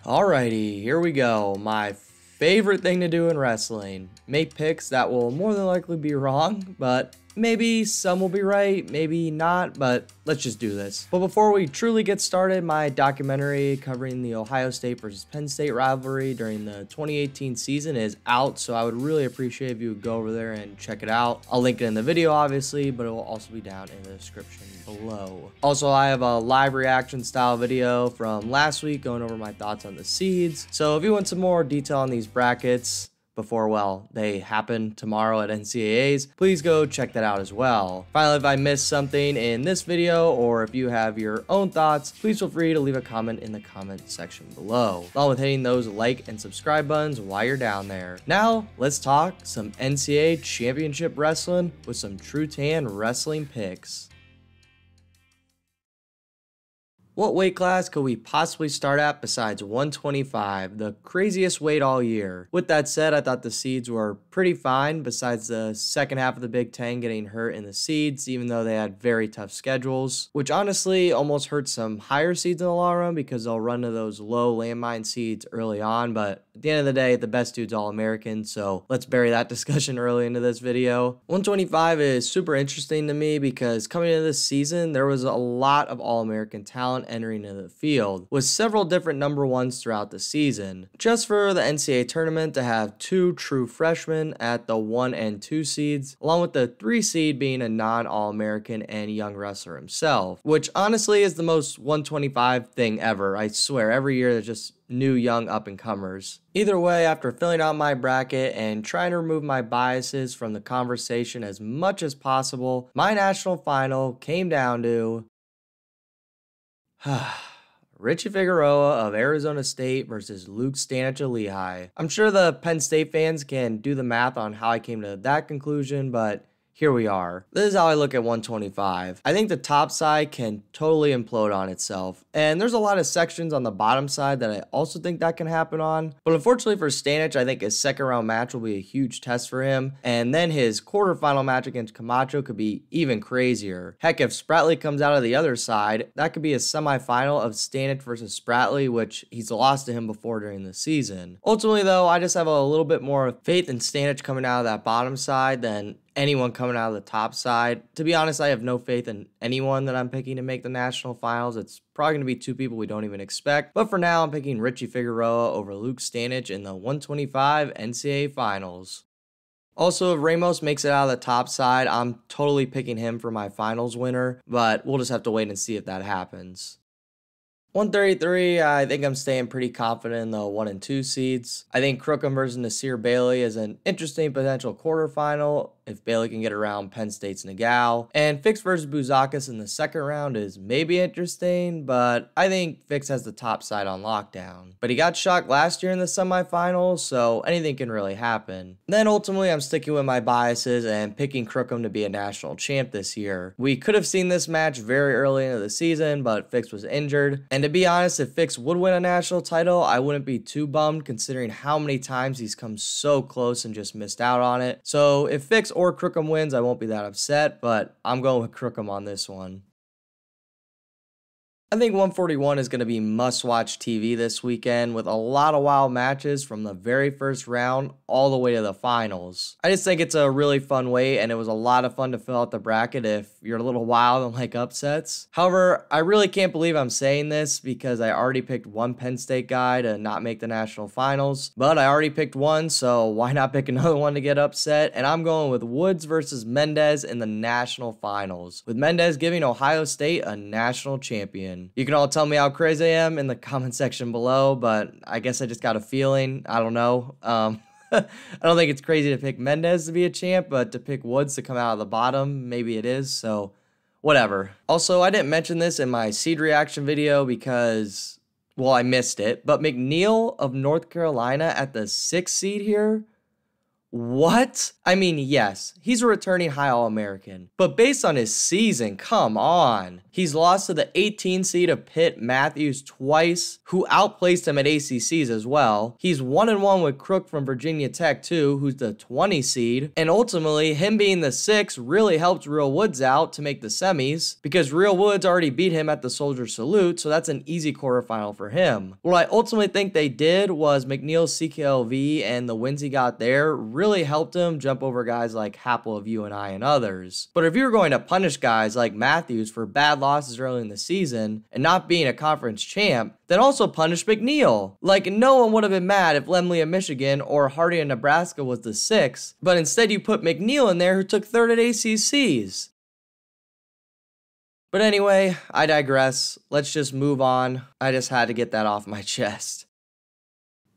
Alrighty, here we go. My favorite thing to do in wrestling. Make picks that will more than likely be wrong, but maybe some will be right, maybe not, but let's just do this. But before we truly get started, my documentary covering the Ohio State versus Penn State rivalry during the 2018 season is out, so I would really appreciate if you would go over there and check it out. I'll link it in the video, obviously, but it will also be down in the description below. Also, I have a live reaction style video from last week going over my thoughts on the seeds. So if you want some more detail on these brackets before, well, they happen tomorrow at NCAA's, please go check that out as well. Finally, if I missed something in this video or if you have your own thoughts, please feel free to leave a comment in the comment section below, along with hitting those like and subscribe buttons while you're down there. Now, let's talk some NCAA Championship Wrestling with some TrueTan wrestling picks. What weight class could we possibly start at besides 125, the craziest weight all year? With that said, I thought the seeds were pretty fine besides the second half of the Big Ten getting hurt in the seeds, even though they had very tough schedules, which honestly almost hurts some higher seeds in the long run because they'll run to those low landmine seeds early on, but at the end of the day, the best dude's All-American, so let's bury that discussion early into this video. 125 is super interesting to me because coming into this season, there was a lot of All-American talent entering into the field, with several different number ones throughout the season. Just for the NCAA tournament to have two true freshmen at the 1 and 2 seeds, along with the 3 seed being a non-All-American and young wrestler himself, which honestly is the most 125 thing ever. I swear, every year there's just new young up-and-comers. Either way, after filling out my bracket and trying to remove my biases from the conversation as much as possible, my national final came down to Richie Figueroa of Arizona State versus Luke Stanich of Lehigh. I'm sure the Penn State fans can do the math on how I came to that conclusion, but here we are. This is how I look at 125. I think the top side can totally implode on itself, and there's a lot of sections on the bottom side that I also think that can happen on. But unfortunately for Stanich, I think his second round match will be a huge test for him, and then his quarterfinal match against Camacho could be even crazier. Heck, if Spratley comes out of the other side, that could be a semifinal of Stanich versus Spratley, which he's lost to him before during the season. Ultimately though, I just have a little bit more faith in Stanich coming out of that bottom side than anyone coming out of the top side. To be honest, I have no faith in anyone that I'm picking to make the national finals. It's probably going to be two people we don't even expect. But for now, I'm picking Richie Figueroa over Luke Stanich in the 125 NCAA finals. Also, if Ramos makes it out of the top side, I'm totally picking him for my finals winner, but we'll just have to wait and see if that happens. 133, I think I'm staying pretty confident in the 1 and 2 seeds. I think Crookham versus Nasir Bailey is an interesting potential quarterfinal if Bailey can get around Penn State's Nagao. And Fix versus Bouzakis in the second round is maybe interesting, but I think Fix has the top side on lockdown. But he got shocked last year in the semifinals, so anything can really happen. Then ultimately, I'm sticking with my biases and picking Crookham to be a national champ this year. We could have seen this match very early into the season, but Fix was injured. And to be honest, if Fix would win a national title, I wouldn't be too bummed considering how many times he's come so close and just missed out on it. So if Fix or Crookham wins, I won't be that upset, but I'm going with Crookham on this one. I think 141 is going to be must-watch TV this weekend with a lot of wild matches from the very first round all the way to the finals. I just think it's a really fun weight, and it was a lot of fun to fill out the bracket if you're a little wild and like upsets. However, I really can't believe I'm saying this because I already picked one Penn State guy to not make the national finals, but I already picked one, so why not pick another one to get upset? And I'm going with Woods versus Mendez in the national finals, with Mendez giving Ohio State a national champion. You can all tell me how crazy I am in the comment section below, but I guess I just got a feeling. I don't know. I don't think it's crazy to pick Mendez to be a champ, but to pick Woods to come out of the bottom, maybe it is, so whatever. Also, I didn't mention this in my seed reaction video because, well, I missed it, but McNeil of North Carolina at the 6th seed here? What? I mean, yes, he's a returning high All-American, but based on his season, come on. He's lost to the 18 seed of Pitt Matthews twice, who outplaced him at ACCs as well. He's 1-1 with Crook from Virginia Tech too, who's the 20 seed. And ultimately, him being the 6 really helped Real Woods out to make the semis, because Real Woods already beat him at the Soldier Salute, so that's an easy quarterfinal for him. What I ultimately think they did was McNeil's CKLV and the wins he got there really helped him jump over guys like Happel of UNI and others. But if you're going to punish guys like Matthews for bad losses early in the season and not being a conference champ, then also punish McNeil. Like, no one would have been mad if Lemley of Michigan or Hardy of Nebraska was the 6th, but instead you put McNeil in there who took 3rd at ACCs. But anyway, I digress. Let's just move on. I just had to get that off my chest.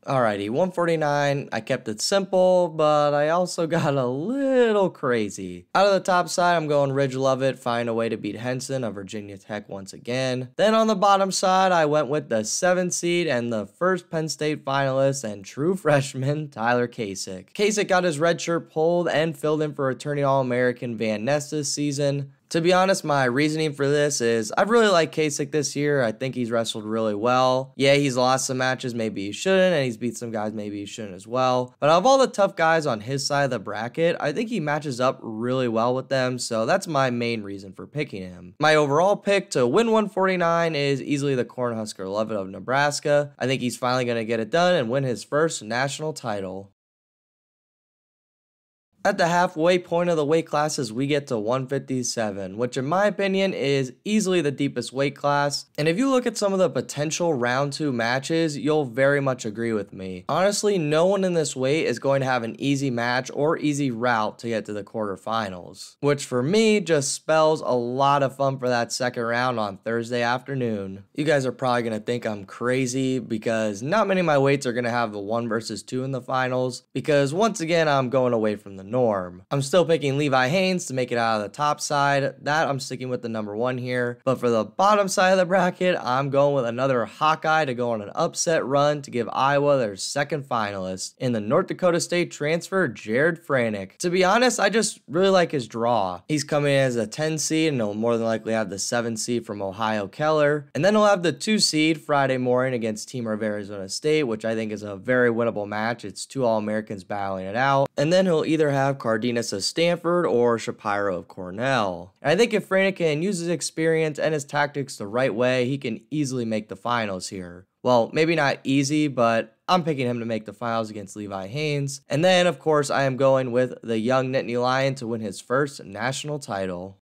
Alrighty, 149, I kept it simple, but I also got a little crazy. Out of the top side, I'm going Ridge Lovett, find a way to beat Henson of Virginia Tech once again. Then on the bottom side, I went with the 7th seed and the first Penn State finalist and true freshman, Tyler Kasich. Kasich got his red shirt pulled and filled in for returning All-American Van Ness this season. To be honest, my reasoning for this is I've really liked Kasich this year. I think he's wrestled really well. Yeah, he's lost some matches maybe he shouldn't, and he's beat some guys maybe he shouldn't as well. But of all the tough guys on his side of the bracket, I think he matches up really well with them, so that's my main reason for picking him. My overall pick to win 149 is easily the Cornhusker Lovett of Nebraska. I think he's finally going to get it done and win his first national title. At the halfway point of the weight classes, we get to 157, which in my opinion is easily the deepest weight class. And if you look at some of the potential round 2 matches, you'll very much agree with me. Honestly, no one in this weight is going to have an easy match or easy route to get to the quarterfinals, which for me just spells a lot of fun for that second round on Thursday afternoon. You guys are probably going to think I'm crazy because not many of my weights are going to have the 1 versus 2 in the finals, because once again, I'm going away from the norm. I'm still picking Levi Haynes to make it out of the top side. That I'm sticking with the number 1 here. But for the bottom side of the bracket, I'm going with another Hawkeye to go on an upset run to give Iowa their second finalist in the North Dakota State transfer, Jared Franick. To be honest, I just really like his draw. He's coming in as a 10 seed and he'll more than likely have the 7 seed from Ohio Keller. And then he'll have the 2 seed Friday morning against Team of Arizona State, which I think is a very winnable match. It's 2 All-Americans battling it out. And then he'll either have Cardenas of Stanford or Shapiro of Cornell. And I think if Franick can use his experience and his tactics the right way, he can easily make the finals here. Well, maybe not easy, but I'm picking him to make the finals against Levi Haynes. And then, of course, I am going with the young Nittany Lion to win his first national title.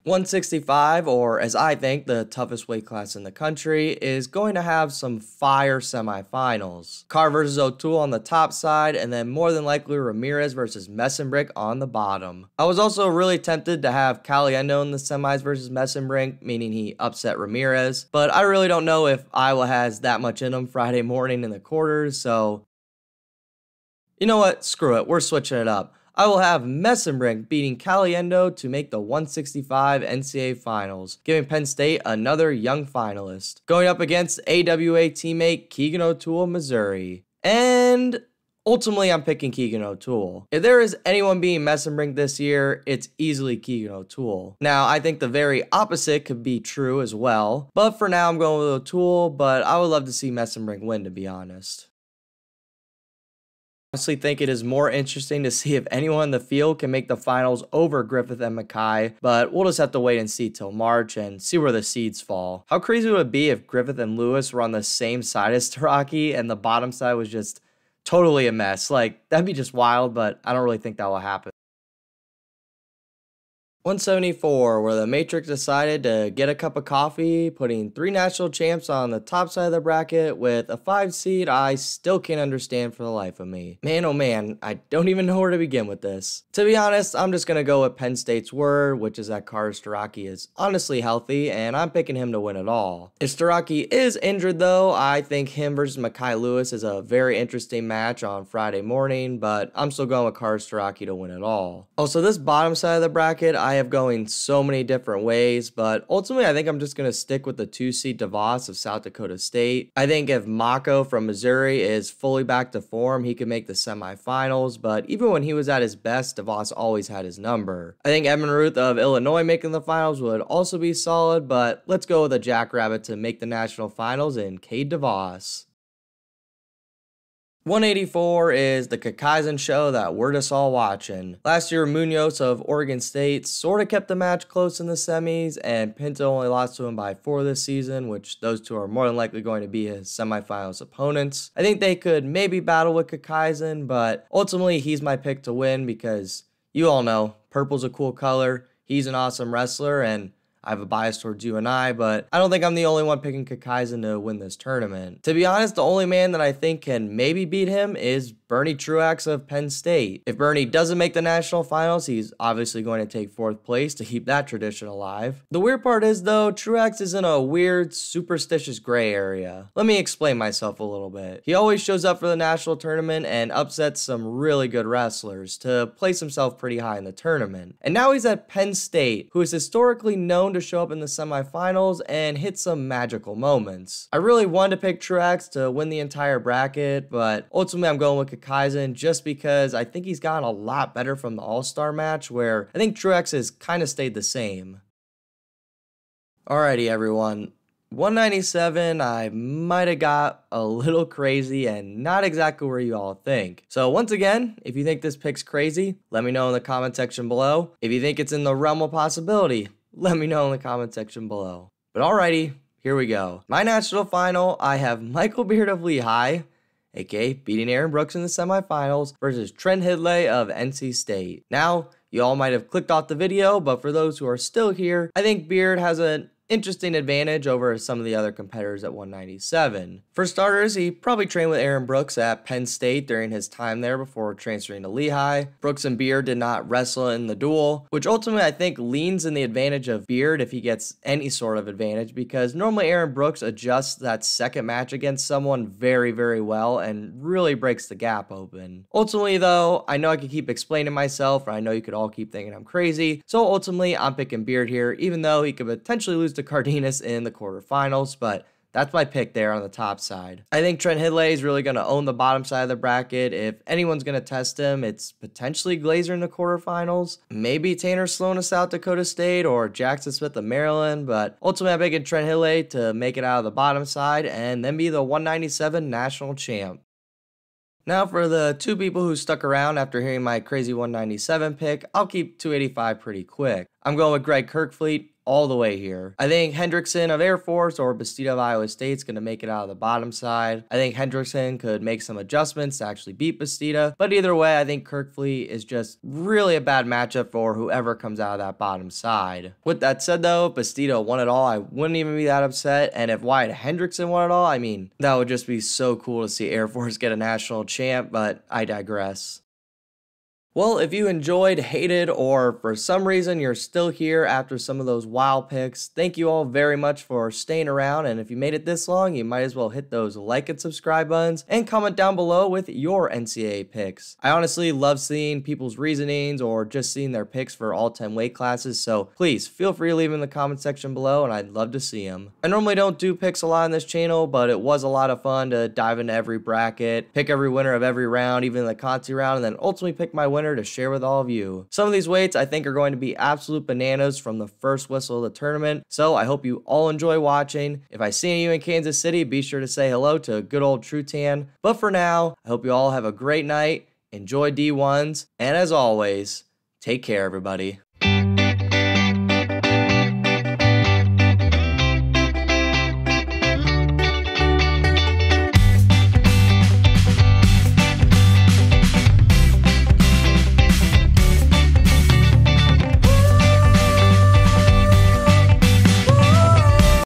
165, or as I think, the toughest weight class in the country, is going to have some fire semifinals. Carr versus O'Toole on the top side, and then more than likely Ramirez versus Messenbrick on the bottom. I was also really tempted to have Caliendo in the semis versus Messenbrick, meaning he upset Ramirez, but I really don't know if Iowa has that much in them Friday morning in the quarters, so you know what? Screw it. We're switching it up. I will have Messenbrick beating Caliendo to make the 165 NCAA Finals, giving Penn State another young finalist, going up against AWA teammate Keegan O'Toole of Missouri. And ultimately, I'm picking Keegan O'Toole. If there is anyone beating Messenbrick this year, it's easily Keegan O'Toole. Now, I think the very opposite could be true as well, but for now, I'm going with O'Toole, but I would love to see Messenbrick win, to be honest. I honestly think it is more interesting to see if anyone in the field can make the finals over Griffith and Mackay, but we'll just have to wait and see till March and see where the seeds fall. How crazy would it be if Griffith and Lewis were on the same side as Taraki and the bottom side was just totally a mess? Like, that'd be just wild, but I don't really think that will happen. 174, where the Matrix decided to get a cup of coffee, putting 3 national champs on the top side of the bracket with a 5 seed I still can't understand for the life of me. Man, oh man, I don't even know where to begin with this. To be honest, I'm just going to go with Penn State's word, which is that Carter Starocki is honestly healthy, and I'm picking him to win it all. If Starocki is injured though, I think him versus Mackay Lewis is a very interesting match on Friday morning, but I'm still going with Carter Starocki to win it all. Also, this bottom side of the bracket, I I have going so many different ways, but ultimately I think I'm just going to stick with the 2-seed DeVos of South Dakota State. I think if Mako from Missouri is fully back to form, he could make the semifinals, but even when he was at his best, DeVos always had his number. I think Edmund Ruth of Illinois making the finals would also be solid, but let's go with a Jackrabbit to make the national finals in Cade DeVos. 184 is the Kakaisen show that we're just all watching. Last year, Munoz of Oregon State sort of kept the match close in the semis, and Pinto only lost to him by 4 this season, which those two are more than likely going to be his semifinals opponents. I think they could maybe battle with Kakaisen, but ultimately he's my pick to win because you all know, purple's a cool color, he's an awesome wrestler, and I have a bias towards you and but I don't think I'm the only one picking Kakaisen to win this tournament. To be honest, the only man that I think can maybe beat him is Bernie Truax of Penn State. If Bernie doesn't make the national finals, he's obviously going to take 4th place to keep that tradition alive. The weird part is though, Truax is in a weird, superstitious gray area. Let me explain myself a little bit. He always shows up for the national tournament and upsets some really good wrestlers to place himself pretty high in the tournament. And now he's at Penn State, who is historically known to show up in the semifinals and hit some magical moments. I really wanted to pick Truax to win the entire bracket, but ultimately I'm going with Kakaisen just because I think he's gotten a lot better from the All-Star match, where I think Truax has kind of stayed the same. Alrighty everyone, 197 I might have got a little crazy and not exactly where you all think. So once again, if you think this pick's crazy, let me know in the comment section below. If you think it's in the realm of possibility, let me know in the comment section below. But alrighty, here we go. My national final, I have Michael Beard of Lehigh, aka beating Aaron Brooks in the semifinals, versus Trent Hidlay of NC State. Now, you all might have clicked off the video, but for those who are still here, I think Beard has an interesting advantage over some of the other competitors at 197. For starters, he probably trained with Aaron Brooks at Penn State during his time there before transferring to Lehigh. Brooks and Beard did not wrestle in the duel, which ultimately I think leans in the advantage of Beard if he gets any sort of advantage, because normally Aaron Brooks adjusts that second match against someone very, very well and really breaks the gap open. Ultimately though, I know I could keep explaining myself, and I know you could all keep thinking I'm crazy, so ultimately I'm picking Beard here, even though he could potentially lose to Cardenas in the quarterfinals, but that's my pick there on the top side. I think Trent Hidlay is really going to own the bottom side of the bracket. If anyone's going to test him, it's potentially Glazer in the quarterfinals, maybe Tanner Sloan of South Dakota State, or Jackson Smith of Maryland, but ultimately I'm picking Trent Hidlay to make it out of the bottom side and then be the 197 national champ. Now for the two people who stuck around after hearing my crazy 197 pick, I'll keep 285 pretty quick. I'm going with Greg Kirkfleet all the way here. I think Hendrickson of Air Force or Bastida of Iowa State is going to make it out of the bottom side. I think Hendrickson could make some adjustments to actually beat Bastida, but either way, I think Kirkfleet is just really a bad matchup for whoever comes out of that bottom side. With that said though, if Bastida won it all, I wouldn't even be that upset, and if Wyatt Hendrickson won it all, I mean, that would just be so cool to see Air Force get a national champ, but I digress. Well, if you enjoyed, hated, or for some reason you're still here after some of those wild picks, thank you all very much for staying around, and if you made it this long, you might as well hit those like and subscribe buttons and comment down below with your NCAA picks. I honestly love seeing people's reasonings or just seeing their picks for all 10 weight classes, so please feel free to leave them in the comment section below and I'd love to see them. I normally don't do picks a lot on this channel, but it was a lot of fun to dive into every bracket, pick every winner of every round, even the Conti round, and then ultimately pick my winner to share with all of you. Some of these weights I think are going to be absolute bananas from the first whistle of the tournament, so I hope you all enjoy watching. If I see you in Kansas City, be sure to say hello to good old TrueTan. But for now, I hope you all have a great night, enjoy D1s, and as always, take care everybody.